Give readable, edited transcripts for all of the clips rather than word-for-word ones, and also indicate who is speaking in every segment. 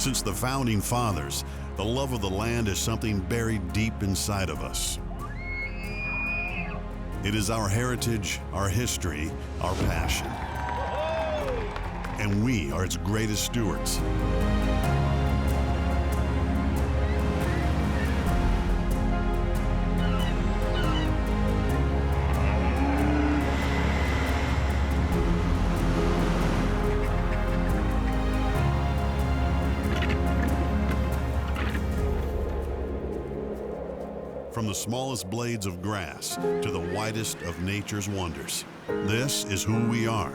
Speaker 1: Since the founding fathers, the love of the land is something buried deep inside of us. It is our heritage, our history, our passion. And we are its greatest stewards. From the smallest blades of grass to the widest of nature's wonders, this is who we are.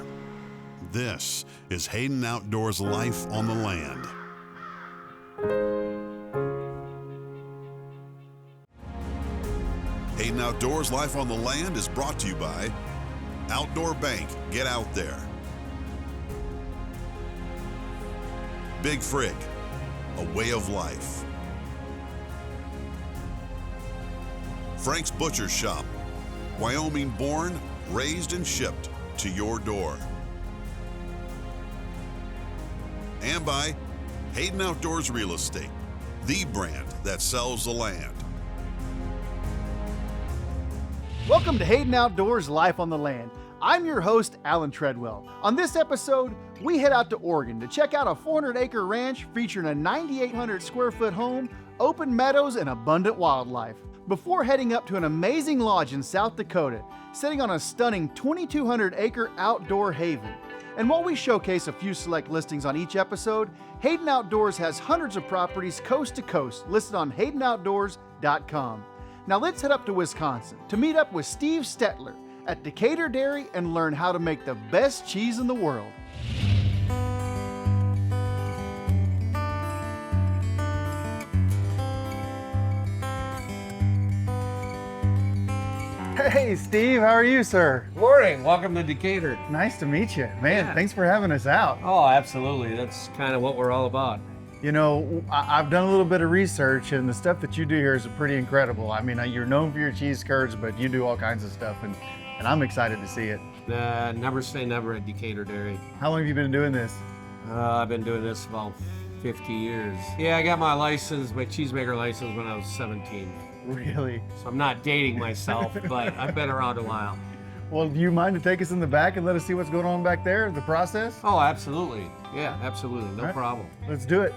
Speaker 1: This is Hayden Outdoors' Life on the Land. Hayden Outdoors' Life on the Land is brought to you by Outdoor Bank. Get out there. Big Frig, a way of life. Frank's Butcher Shop, Wyoming born, raised, and shipped to your door. And by Hayden Outdoors Real Estate, the brand that sells the land.
Speaker 2: Welcome to Hayden Outdoors Life on the Land. I'm your host, Alan Treadwell. On this episode, we head out to Oregon to check out a 400-acre ranch featuring a 9,800 square foot home, open meadows, and abundant wildlife. Before heading up to an amazing lodge in South Dakota, sitting on a stunning 2,200-acre outdoor haven. And while we showcase a few select listings on each episode, Hayden Outdoors has hundreds of properties coast to coast listed on HaydenOutdoors.com. Now let's head up to Wisconsin to meet up with Steve Stetler at Decatur Dairy and learn how to make the best cheese in the world. Hey Steve, how are you, sir?
Speaker 3: Morning, welcome to Decatur.
Speaker 2: Nice to meet you. Man,
Speaker 3: Yeah.
Speaker 2: Thanks for having us out.
Speaker 3: Oh, absolutely. That's kind of what we're all about.
Speaker 2: You know, I've done a little bit of research, and the stuff that you do here is pretty incredible. I mean, you're known for your cheese curds, but you do all kinds of stuff, and I'm excited to see it.
Speaker 3: Never say never at Decatur Dairy.
Speaker 2: How long have you been doing this?
Speaker 3: I've been doing this about 50 years. Yeah, I got my license, my cheesemaker license when I was 17.
Speaker 2: Really?
Speaker 3: So I'm not dating myself, but I've been around a while.
Speaker 2: Well, do you mind to take us in the back and let us see what's going on back there, the process?
Speaker 3: Oh, absolutely. Yeah, absolutely. No
Speaker 2: All right.
Speaker 3: problem.
Speaker 2: Let's do it.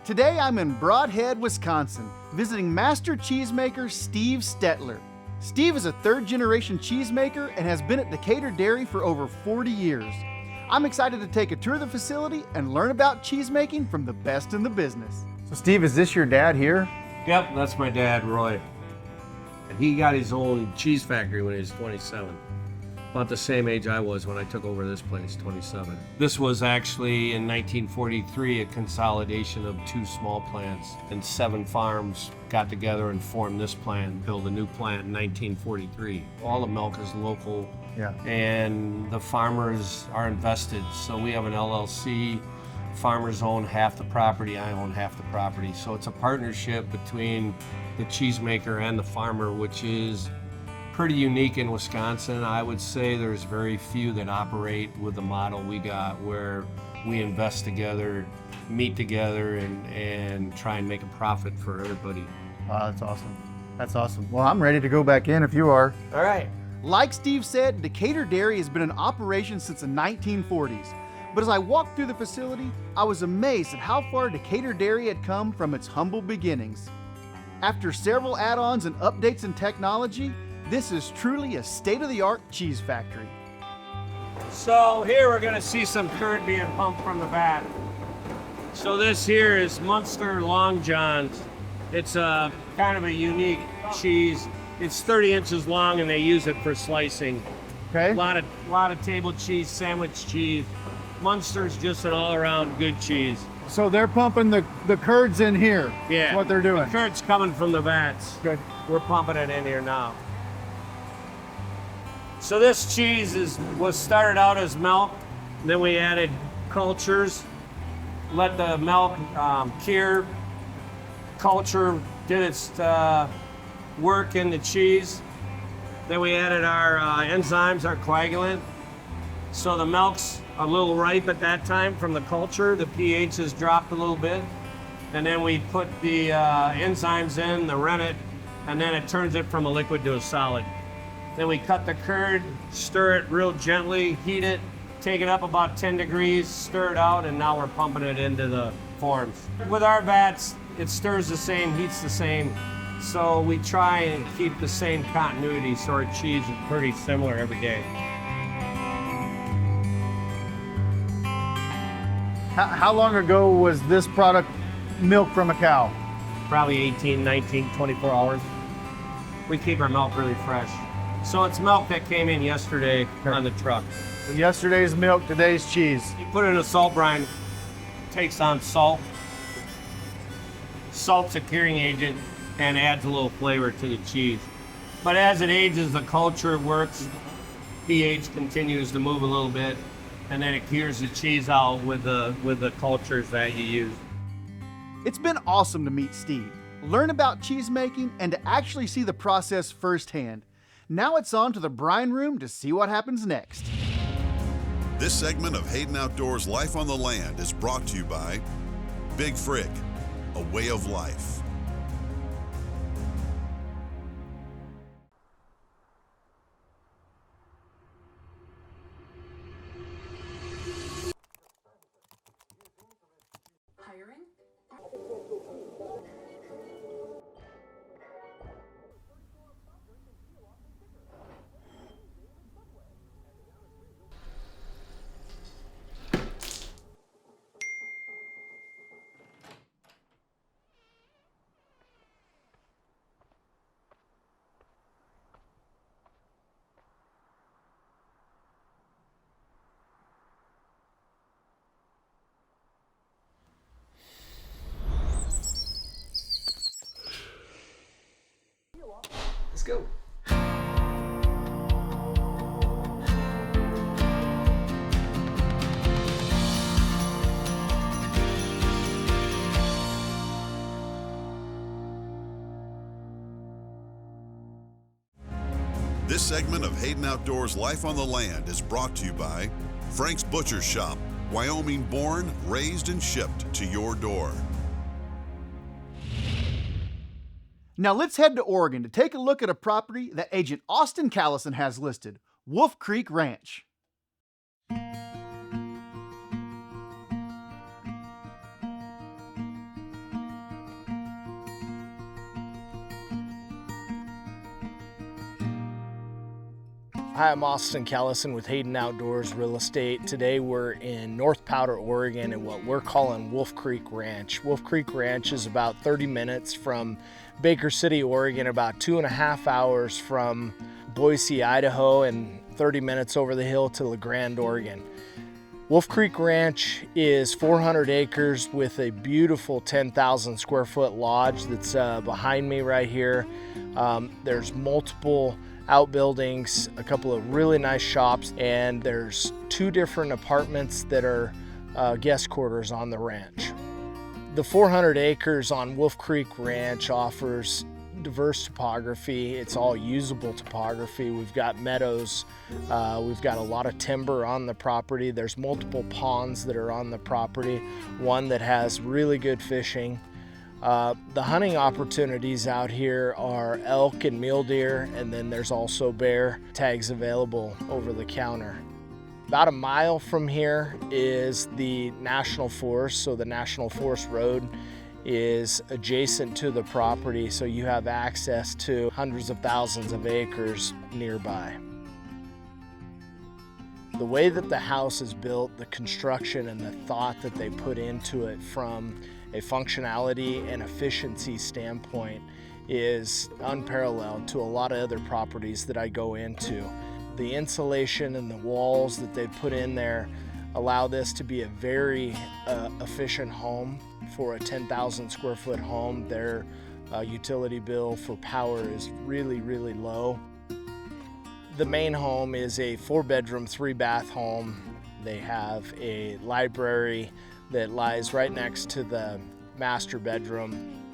Speaker 2: Today I'm in Broadhead, Wisconsin, visiting master cheesemaker Steve Stetler. Steve is a third-generation cheesemaker and has been at Decatur Dairy for over 40 years. I'm excited to take a tour of the facility and learn about cheesemaking from the best in the business. So Steve, is this your dad here?
Speaker 3: Yep, that's my dad, Roy. And he got his own cheese factory when he was 27. About the same age I was when I took over this place, 27. This was actually in 1943 a consolidation of 2 small plants, and 7 farms got together and formed this plant, built a new plant in 1943. All the milk is local,
Speaker 2: Yeah.
Speaker 3: and the farmers are invested. So we have an LLC. Farmers own half the property, I own half the property. So it's a partnership between the cheesemaker and the farmer, which is pretty unique in Wisconsin. I would say there's very few that operate with the model we got, where we invest together, meet together, and try and make a profit for everybody.
Speaker 2: Wow, that's awesome. That's awesome. Well, I'm ready to go back in if you are.
Speaker 3: All right.
Speaker 2: Like Steve said, Decatur Dairy has been in operation since the 1940s. But as I walked through the facility, I was amazed at how far Decatur Dairy had come from its humble beginnings. After several add-ons and updates in technology, this is truly a state-of-the-art cheese factory.
Speaker 3: So here we're gonna see some curd being pumped from the vat. So this here is Munster Long John's. It's a kind of a unique cheese. It's 30 inches long and they use it for slicing.
Speaker 2: Okay?
Speaker 3: A lot of table cheese, sandwich cheese. Munster's just an all-around good cheese.
Speaker 2: So they're pumping the curds in here.
Speaker 3: Yeah.
Speaker 2: That's what they're doing.
Speaker 3: The curd's coming from the vats.
Speaker 2: Good.
Speaker 3: We're pumping it in here now. So this cheese was started out as milk, then we added cultures, let the milk cure, culture did its work in the cheese. Then we added our enzymes, our coagulant. So the milk's a little ripe at that time from the culture. The pH has dropped a little bit. and then we put the enzymes in, the rennet, and then it turns it from a liquid to a solid. Then we cut the curd, stir it real gently, heat it, take it up about 10 degrees, stir it out, and now we're pumping it into the forms. With our vats, it stirs the same, heats the same, so we try and keep the same continuity so our cheese is pretty similar every day.
Speaker 2: How long ago was this product milk from a cow?
Speaker 3: Probably 18, 19, 24 hours. We keep our milk really fresh. So it's milk that came in yesterday on the truck.
Speaker 2: Yesterday's milk, today's cheese.
Speaker 3: You put it in a salt brine, takes on salt. Salt's a curing agent and adds a little flavor to the cheese. But as it ages, the culture works, pH continues to move a little bit, and then it cures the cheese out with the cultures that you use.
Speaker 2: It's been awesome to meet Steve, learn about cheese making, and to actually see the process firsthand. Now it's on to the brine room to see what happens next.
Speaker 1: This segment of Hayden Outdoors Life on the Land is brought to you by Big Frig, a way of life.
Speaker 4: Let's go.
Speaker 1: This segment of Hayden Outdoors Life on the Land is brought to you by Frank's Butcher Shop, Wyoming born, raised, and shipped to your door.
Speaker 2: Now let's head to Oregon to take a look at a property that Agent Austin Callison has listed, Wolf Creek Ranch.
Speaker 4: Hi, I'm Austin Callison with Hayden Outdoors Real Estate. Today we're in North Powder, Oregon, and what we're calling Wolf Creek Ranch. Wolf Creek Ranch is about 30 minutes from Baker City, Oregon, about 2.5 hours from Boise, Idaho, and 30 minutes over the hill to La Grande, Oregon. Wolf Creek Ranch is 400 acres with a beautiful 10,000 square foot lodge that's behind me right here. There's multiple outbuildings, a couple of really nice shops, and there's 2 different apartments that are guest quarters on the ranch. The 400 acres on Wolf Creek Ranch offers diverse topography. It's all usable topography. We've got meadows, we've got a lot of timber on the property. There's multiple ponds that are on the property, one that has really good fishing. The hunting opportunities out here are elk and mule deer, and then there's also bear tags available over the counter. About a mile from here is the National Forest, so the National Forest Road is adjacent to the property, so you have access to hundreds of thousands of acres nearby. The way that the house is built, the construction and the thought that they put into it from a functionality and efficiency standpoint is unparalleled to a lot of other properties that I go into. The insulation and the walls that they put in there allow this to be a very efficient home for a 10,000 square foot home. Their utility bill for power is really, really low. The main home is a 4-bedroom, 3-bath home. They have a library that lies right next to the master bedroom.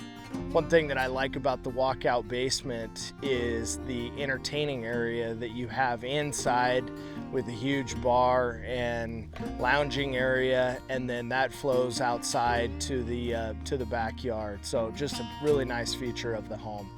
Speaker 4: One thing that I like about the walkout basement is the entertaining area that you have inside with a huge bar and lounging area, and then that flows outside to the backyard. So just a really nice feature of the home.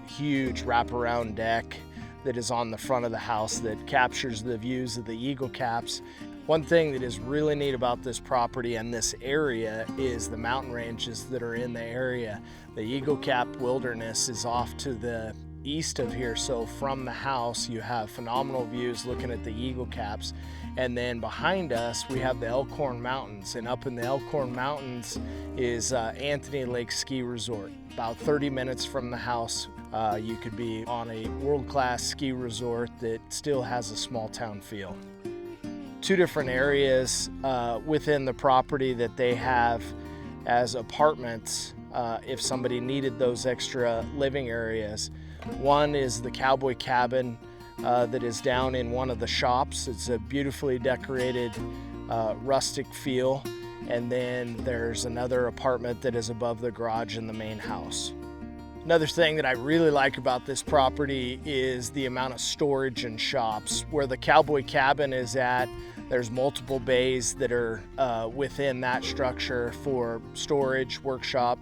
Speaker 4: Huge wraparound deck that is on the front of the house that captures the views of the eagle caps. One thing that is really neat about this property and this area is the mountain ranges that are in the area. The Eagle Cap Wilderness is off to the east of here, so from the house you have phenomenal views looking at the Eagle Caps. And then behind us we have the Elkhorn Mountains, and up in the Elkhorn Mountains is Anthony Lake Ski Resort. About 30 minutes from the house, you could be on a world-class ski resort that still has a small town feel. Two different areas within the property that they have as apartments if somebody needed those extra living areas. One is the cowboy cabin that is down in one of the shops. It's a beautifully decorated rustic feel. And then there's another apartment that is above the garage in the main house. Another thing that I really like about this property is the amount of storage and shops. Where the cowboy cabin is at, there's multiple bays that are within that structure for storage, workshop.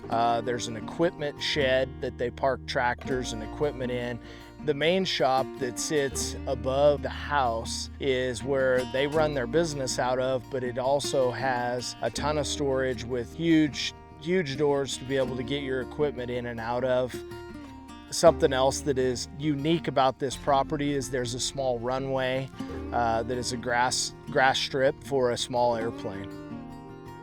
Speaker 4: There's an equipment shed that they park tractors and equipment in. The main shop that sits above the house is where they run their business out of, but it also has a ton of storage with huge doors to be able to get your equipment in and out of. Something else that is unique about this property is there's a small runway that is a grass strip for a small airplane.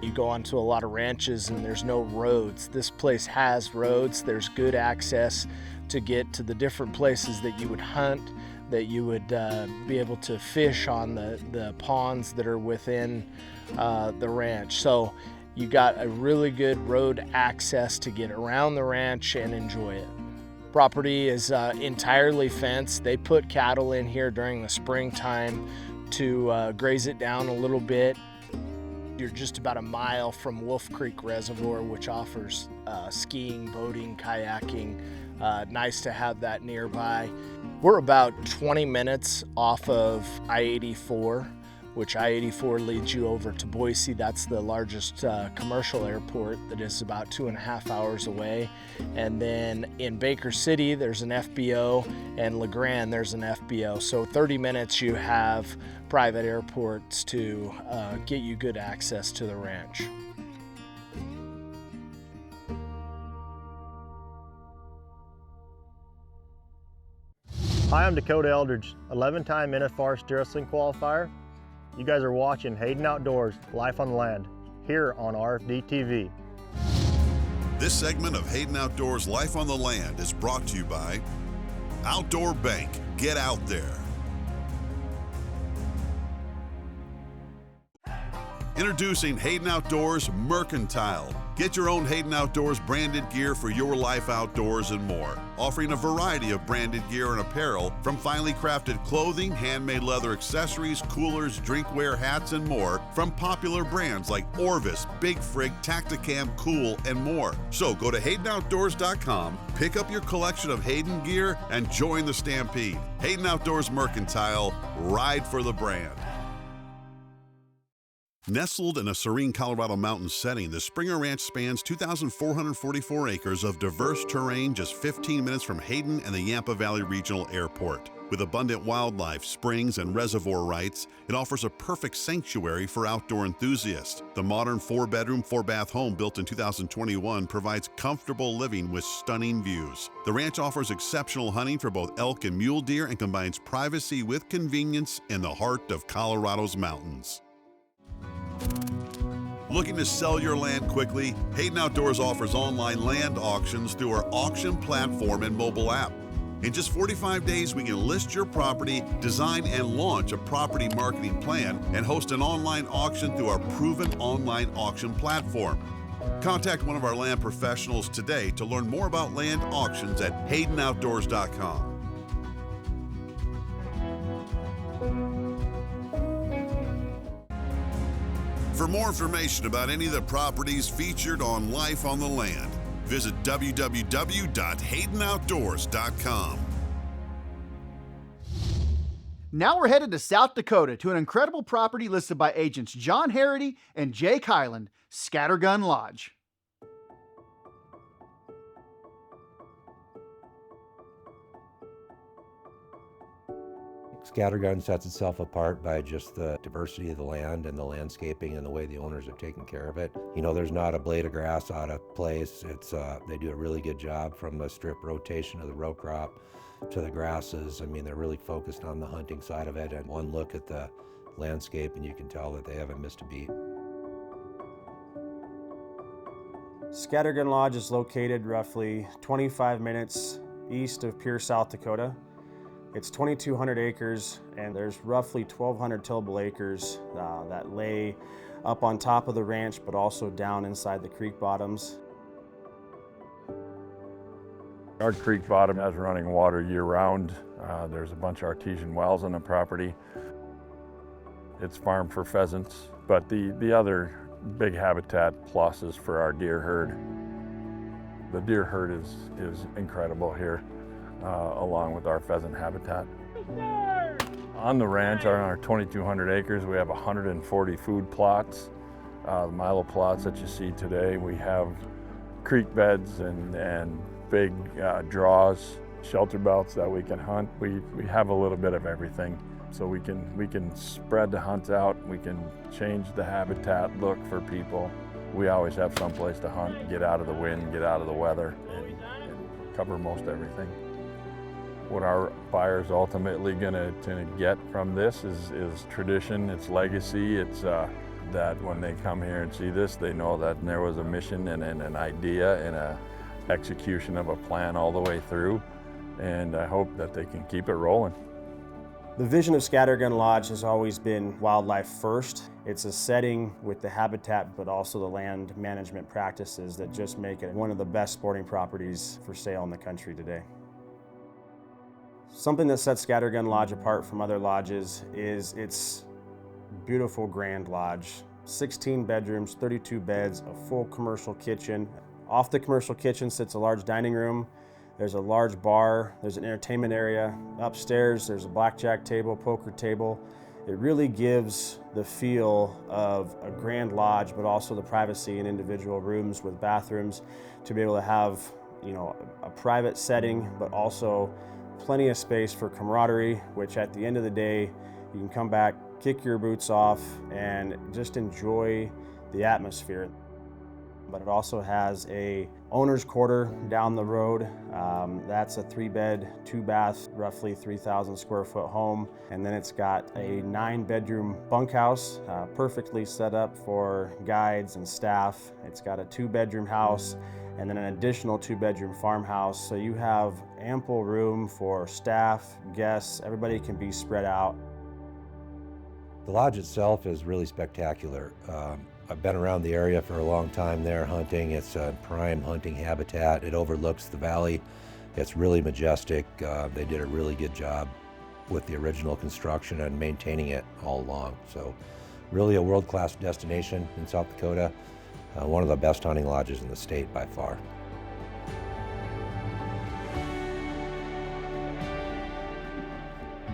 Speaker 4: You go onto a lot of ranches and there's no roads. This place has roads. There's good access to get to the different places that you would hunt, that you would be able to fish on the ponds that are within the ranch. So you got a really good road access to get around the ranch and enjoy it. Property is entirely fenced. They put cattle in here during the springtime to graze it down a little bit. You're just about a mile from Wolf Creek Reservoir, which offers skiing, boating, kayaking. Nice to have that nearby. We're about 20 minutes off of I-84, which I-84 leads you over to Boise. That's the largest commercial airport that is about 2.5 hours away. And then in Baker City, there's an FBO, and LeGrand, there's an FBO. So 30 minutes you have private airports to get you good access to the ranch.
Speaker 5: Hi, I'm Dakota Eldridge, 11-time NFR steer wrestling qualifier. You guys are watching Hayden Outdoors, Life on the Land, here on RFDTV.
Speaker 1: This segment of Hayden Outdoors Life on the Land is brought to you by Outdoor Bank. Get out there. Introducing Hayden Outdoors Mercantile. Get your own Hayden Outdoors branded gear for your life outdoors and more. Offering a variety of branded gear and apparel, from finely crafted clothing, handmade leather accessories, coolers, drinkware, hats, and more, from popular brands like Orvis, Big Frig, Tacticam, Cool, and more. So go to HaydenOutdoors.com, pick up your collection of Hayden gear, and join the stampede. Hayden Outdoors Mercantile, ride for the brand. Nestled in a serene Colorado mountain setting, the Springer Ranch spans 2,444 acres of diverse terrain just 15 minutes from Hayden and the Yampa Valley Regional Airport. With abundant wildlife, springs, and reservoir rights, it offers a perfect sanctuary for outdoor enthusiasts. The modern 4-bedroom, 4-bath home built in 2021 provides comfortable living with stunning views. The ranch offers exceptional hunting for both elk and mule deer and combines privacy with convenience in the heart of Colorado's mountains. Looking to sell your land quickly? Hayden Outdoors offers online land auctions through our auction platform and mobile app. In just 45 days, we can list your property, design and launch a property marketing plan, and host an online auction through our proven online auction platform. Contact one of our land professionals today to learn more about land auctions at HaydenOutdoors.com. For more information about any of the properties featured on Life on the Land, Visit www.haydenoutdoors.com.
Speaker 2: Now we're headed to South Dakota to an incredible property listed by agents John Harity and Jake Highland, Scattergun Lodge.
Speaker 6: Scattergun sets itself apart by just the diversity of the land and the landscaping and the way the owners have taken care of it. You know, there's not a blade of grass out of place. They do a really good job from the strip rotation of the row crop to the grasses. I mean, they're really focused on the hunting side of it, and one look at the landscape and you can tell that they haven't missed a beat.
Speaker 7: Scattergun Lodge is located roughly 25 minutes east of Pierce, South Dakota. It's 2,200 acres, and there's roughly 1,200 tillable acres that lay up on top of the ranch, but also down inside the creek bottoms.
Speaker 8: Our creek bottom has running water year-round. There's a bunch of artesian wells on the property. It's farmed for pheasants, but the other big habitat plus is for our deer herd. The deer herd is incredible here, along with our pheasant habitat. On the ranch, on our 2,200 acres, we have 140 food plots. The milo plots that you see today, we have creek beds and big draws, shelter belts that we can hunt. We have a little bit of everything. So we can spread the hunts out, we can change the habitat look for people. We always have some place to hunt, get out of the wind, get out of the weather, and cover most everything. What our buyers ultimately gonna get from this is tradition, it's legacy, it's that when they come here and see this, they know that there was a mission and an idea and a execution of a plan all the way through, and I hope that they can keep it rolling.
Speaker 7: The vision of Scattergun Lodge has always been wildlife first. It's a setting with the habitat, but also the land management practices that just make it one of the best sporting properties for sale in the country today. Something that sets Scattergun Lodge apart from other lodges is its beautiful grand lodge. 16 bedrooms, 32 beds, a full commercial kitchen. Off the commercial kitchen sits a large dining room. There's a large bar, there's an entertainment area. Upstairs, there's a blackjack table, poker table. It really gives the feel of a grand lodge, but also the privacy in individual rooms with bathrooms to be able to have, you know, a private setting, but also plenty of space for camaraderie, which at the end of the day, you can come back, kick your boots off, and just enjoy the atmosphere. But it also has a owner's quarter down the road. That's a 3-bed, 2-bath, roughly 3,000 square foot home. And then it's got a 9-bedroom bunkhouse, perfectly set up for guides and staff. It's got a 2-bedroom house and then an additional 2-bedroom farmhouse. So you have ample room for staff, guests, everybody can be spread out.
Speaker 6: The lodge itself is really spectacular. I've been around the area for a long time there hunting. It's a prime hunting habitat. It overlooks the valley. It's really majestic. They did a really good job with the original construction and maintaining it all along. So really a world-class destination in South Dakota. One of the best hunting lodges in the state by far.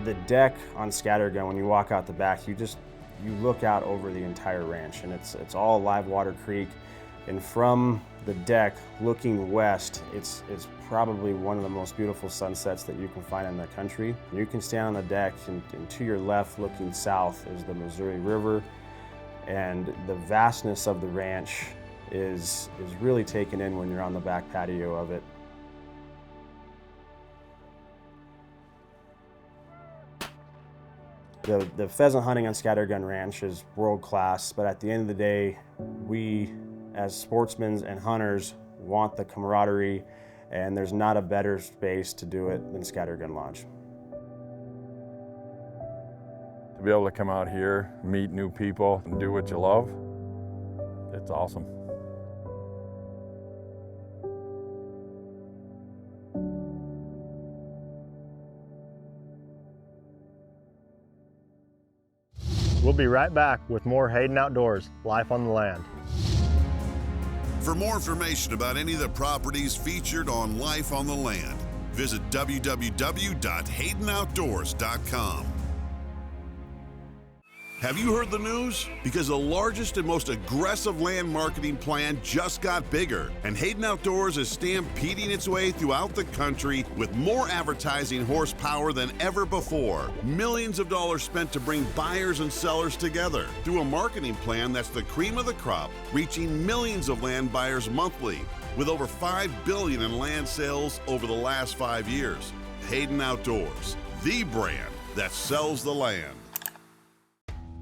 Speaker 7: The deck on Scattergun, when you walk out the back, you look out over the entire ranch, and it's all live water creek. And from the deck looking west, it's probably one of the most beautiful sunsets that you can find in the country. You can stand on the deck, and to your left looking south is the Missouri River, and the vastness of the ranch is really taken in when you're on the back patio of it. The pheasant hunting on Scattergun Ranch is world class, but at the end of the day, we as sportsmen and hunters want the camaraderie, and there's not a better space to do it than Scattergun Lodge.
Speaker 8: To be able to come out here, meet new people, and do what you love, it's awesome.
Speaker 5: We'll be right back with more Hayden Outdoors, Life on the Land.
Speaker 1: For more information about any of the properties featured on Life on the Land, visit www.haydenoutdoors.com. Have you heard the news? Because the largest and most aggressive land marketing plan just got bigger, and Hayden Outdoors is stampeding its way throughout the country with more advertising horsepower than ever before. Millions of dollars spent to bring buyers and sellers together through a marketing plan that's the cream of the crop, reaching millions of land buyers monthly, with over $5 billion in land sales over the last 5 years. Hayden Outdoors, the brand that sells the land.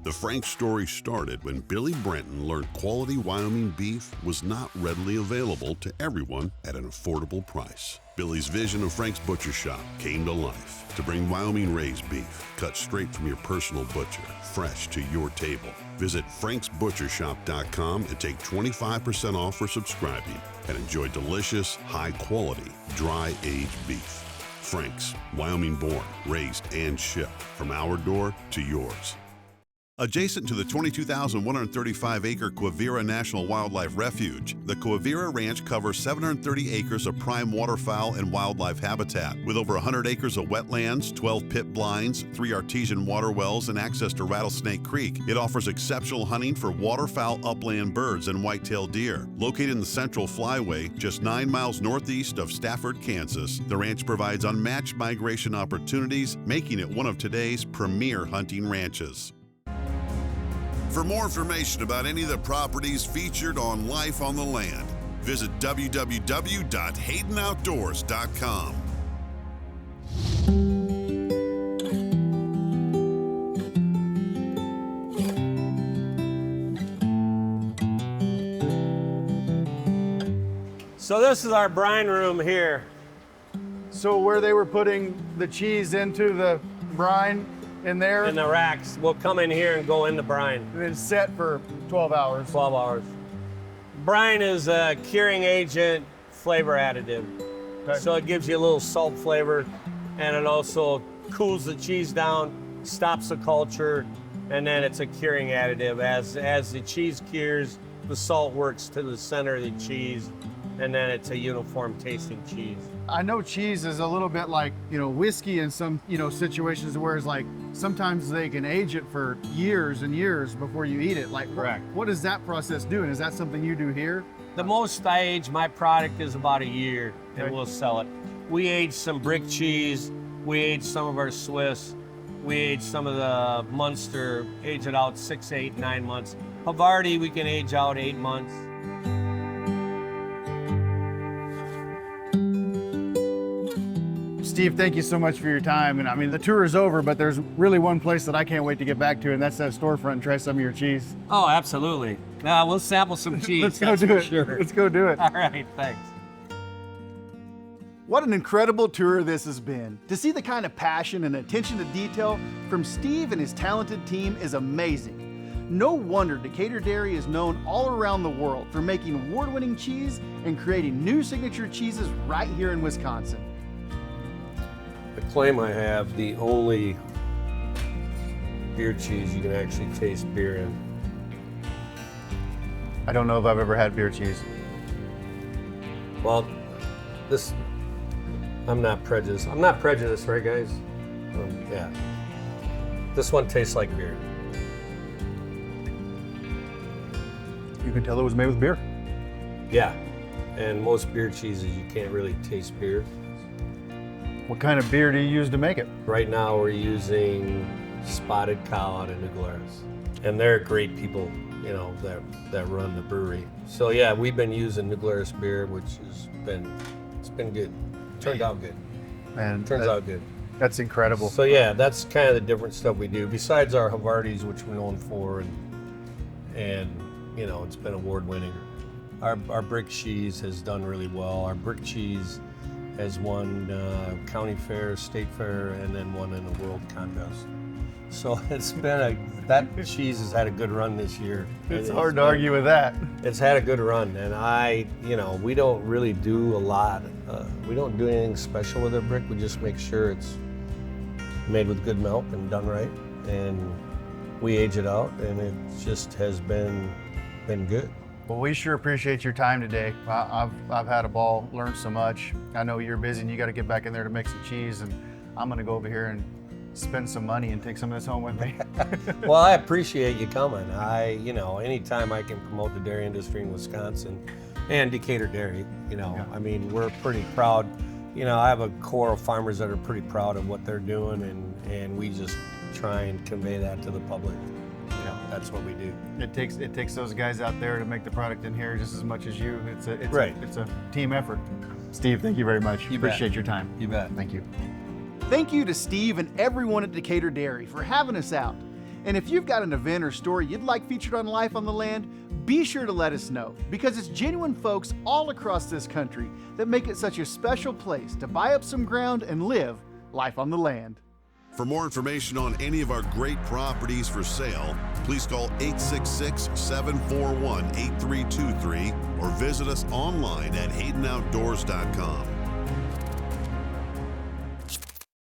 Speaker 1: The Frank story started when Billy Brenton learned quality Wyoming beef was not readily available to everyone at an affordable price. Billy's vision of Frank's Butcher Shop came to life to bring Wyoming-raised beef, cut straight from your personal butcher, fresh to your table. Visit franksbutchershop.com and take 25% off for subscribing and enjoy delicious, high-quality, dry-aged beef. Frank's, Wyoming-born, raised, and shipped from our door to yours. Adjacent to the 22,135-acre Quivira National Wildlife Refuge, the Quivira Ranch covers 730 acres of prime waterfowl and wildlife habitat. With over 100 acres of wetlands, 12 pit blinds, 3 artesian water wells, and access to Rattlesnake Creek, it offers exceptional hunting for waterfowl, upland birds, and white-tailed deer. Located in the Central Flyway, just 9 miles northeast of Stafford, Kansas, the ranch provides unmatched migration opportunities, making it one of today's premier hunting ranches. For more information about any of the properties featured on Life on the Land, visit www.haydenoutdoors.com.
Speaker 3: So this is our brine room here.
Speaker 2: So where they were putting the cheese into the brine in there,
Speaker 3: In the racks, we'll come in here and go in the brine.
Speaker 2: and it's set for 12 hours.
Speaker 3: 12 hours. Brine is a curing agent, flavor additive.
Speaker 2: Okay.
Speaker 3: So it gives you a little salt flavor, and it also cools the cheese down, stops the culture, and then it's a curing additive. As the cheese cures, the salt works to the center of the cheese, and then it's a uniform tasting cheese.
Speaker 2: I know cheese is a little bit like, whiskey in some, situations where it's like sometimes they can age it for years and years before you eat it. Like,
Speaker 3: Correct.
Speaker 2: What does that process do? And is that something you do here?
Speaker 3: The most I age my product is about a year, and
Speaker 2: Okay.
Speaker 3: we'll sell it. We age some brick cheese, we age some of our Swiss, we age some of the Munster, age it out 6, 8, 9 months. Havarti, we can age out 8 months.
Speaker 2: Steve, thank you so much for your time. And I mean, the tour is over, but there's really one place that I can't wait to get back to, and that's that storefront and try some of your cheese.
Speaker 3: Oh, absolutely. Now we'll sample some cheese.
Speaker 2: Let's go
Speaker 3: that's
Speaker 2: do
Speaker 3: for
Speaker 2: it.
Speaker 3: Sure.
Speaker 2: Let's go do it.
Speaker 3: All right, thanks.
Speaker 2: What an incredible tour this has been. To see the kind of passion and attention to detail from Steve and his talented team is amazing. No wonder Decatur Dairy is known all around the world for making award-winning cheese and creating new signature cheeses right here in Wisconsin.
Speaker 3: The claim I have, the only beer cheese you can actually taste beer in.
Speaker 2: I don't know if I've ever had beer cheese.
Speaker 3: Well, I'm not prejudiced. I'm not prejudiced, right, guys? Yeah. This one tastes like beer.
Speaker 2: You can tell it was made with beer.
Speaker 3: Yeah. And most beer cheeses, you can't really taste beer.
Speaker 2: What kind of beer do you use to make it?
Speaker 3: Right now, we're using Spotted Cow out of New Glarus. And they're great people, that run the brewery. So yeah, we've been using New Glarus beer, which it's been good. Turned out good.
Speaker 2: Man,
Speaker 3: Turns out good.
Speaker 2: That's incredible.
Speaker 3: So yeah, that's kind of the different stuff we do. Besides our Havartis, which we're known for, and it's been award winning. Our brick cheese has done really well. Our brick cheese has won county fair, state fair, and then won in a world contest. So that cheese has had a good run this year.
Speaker 2: It's hard to argue with that.
Speaker 3: It's had a good run, and we don't really do a lot. We don't do anything special with our brick. We just make sure it's made with good milk and done right, and we age it out, and it just has been good.
Speaker 2: Well, we sure appreciate your time today. I've had a ball, learned so much. I know you're busy and you got to get back in there to make some cheese, and I'm going to go over here and spend some money and take some of this home with me.
Speaker 3: Well, I appreciate you coming. Anytime I can promote the dairy industry in Wisconsin and Decatur Dairy, I mean, we're pretty proud. I have a core of farmers that are pretty proud of what they're doing, and we just try and convey that to the public. That's what we do.
Speaker 2: It takes those guys out there to make the product in here just as much as you. It's a team effort. Steve, thank you very much. Appreciate your time.
Speaker 3: You bet.
Speaker 2: Thank you. Thank you to Steve and everyone at Decatur Dairy for having us out. And if you've got an event or story you'd like featured on Life on the Land, be sure to let us know, because it's genuine folks all across this country that make it such a special place to buy up some ground and live life on the land.
Speaker 1: For more information on any of our great properties for sale, please call 866-741-8323 or visit us online at HaydenOutdoors.com.